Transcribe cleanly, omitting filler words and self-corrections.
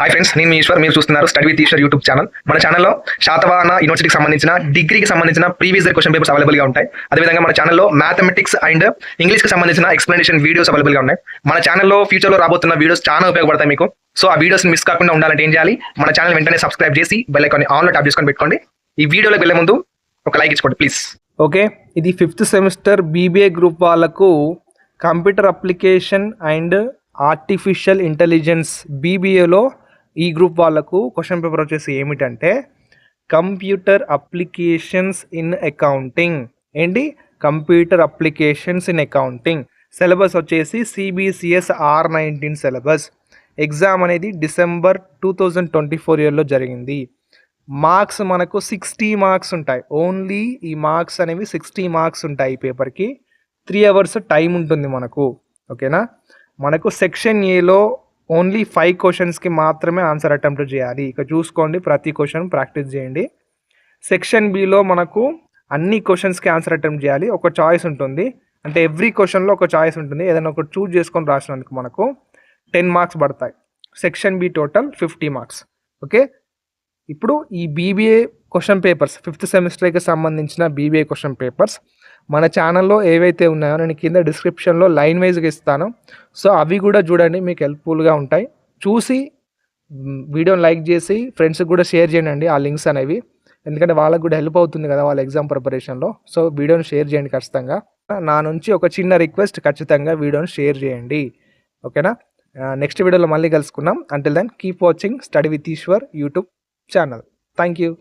Hi friends, నేను మీ ఈశ్వర్. మీరు చూస్తున్నారు study with Eshwar YouTube channel. మన ఛానల్లో శాతవాహన యూనివర్సిటీకి సంబంధించిన డిగ్రీకి సంబంధించిన ప్రీవియస్ ఇయర్ క్వశ్చన్ పేపర్స్ అవైలబుల్గా ఉంటాయి. అదేవిధంగా మన ఛానల్లో మ్యాథమెటిక్స్ అండ్ ఇంగ్లీష్కి సంబంధించిన ఎక్స్ప్లెనేషన్ వీడియోస్ అవైలబుల్గా ఉన్నాయి. మన ఛానల్లో ఫ్యూచర్లో రాబోతున్న వీడియోస్ చాలా ఉపయోగపడతాయి మీకు. సో ఆ వీడియోస్ మిస్ కాకుండా ఉండాలంటే ఏం చేయాలి? మన ఛానల్ వెంటనే సబ్స్క్రైబ్ చేసి బెల్ ఐకాన్ ఆన్లో ట్యాప్ చేసుకొని పెట్టుకోండి. ఈ వీడియోలోకి వెళ్ళే ముందు ఒక లైక్ ఇచ్చుకోండి ప్లీజ్. ఓకే, ఇది 5th సెమిస్టర్ బీబీఏ గ్రూప్ వాళ్ళకు computer application and artificial intelligence బీబీఏలో ఈ గ్రూప్ వాళ్ళకు క్వశ్చన్ పేపర్ వచ్చేసి ఏమిటంటే కంప్యూటర్ అప్లికేషన్స్ ఇన్ అకౌంటింగ్. ఏంటి? Computer applications in accounting. Syllabus వచ్చేసి CBCS R19 సిలబస్. ఎగ్జామ్ అనేది డిసెంబర్ 2024 ఇయర్లో జరిగింది. మార్క్స్ మనకు 60 మార్క్స్ ఉంటాయి. ఓన్లీ ఈ మార్క్స్ అనేవి 60 మార్క్స్ ఉంటాయి. ఈ పేపర్కి 3 అవర్స్ టైం ఉంటుంది మనకు. ఓకేనా? మనకు సెక్షన్ ఏలో ఓన్లీ 5 క్వశ్చన్స్కి మాత్రమే ఆన్సర్ అటెంప్ట్ చేయాలి. ఇక చూసుకోండి, ప్రతి క్వశ్చన్ ప్రాక్టీస్ చేయండి. సెక్షన్ బిలో మనకు అన్ని క్వశ్చన్స్కి ఆన్సర్ అటెంప్ట్ చేయాలి. ఒక చాయిస్ ఉంటుంది, అంటే ఎవ్రీ క్వశ్చన్లో ఒక చాయిస్ ఉంటుంది. ఏదైనా ఒకటి చూజ్ చేసుకొని రాసినందుకు మనకు 10 మార్క్స్ పడతాయి. Section B total 50 marks. Okay, ఇప్పుడు ఈ బీబీఏ క్వశ్చన్ పేపర్స్ 5th సెమిస్టర్కి సంబంధించిన బీబీఏ క్వశ్చన్ పేపర్స్ మన ఛానల్లో ఏవైతే ఉన్నాయో నేను కింద డిస్క్రిప్షన్లో లైన్ వైజ్గా ఇస్తాను. సో అవి కూడా చూడండి, మీకు హెల్ప్ఫుల్గా ఉంటాయి. చూసి వీడియోని లైక్ చేసి ఫ్రెండ్స్కి కూడా షేర్ చేయండి ఆ లింక్స్ అనేవి, ఎందుకంటే వాళ్ళకు కూడా హెల్ప్ అవుతుంది కదా వాళ్ళ ఎగ్జామ్ ప్రిపరేషన్లో. సో వీడియోని షేర్ చేయండి ఖచ్చితంగా. నా నుంచి ఒక చిన్న రిక్వెస్ట్, ఖచ్చితంగా వీడియోని షేర్ చేయండి. ఓకేనా? నెక్స్ట్ వీడియోలో మళ్ళీ కలుసుకుందాం. Until then keep watching study with Eshwar YouTube channel. Thank you.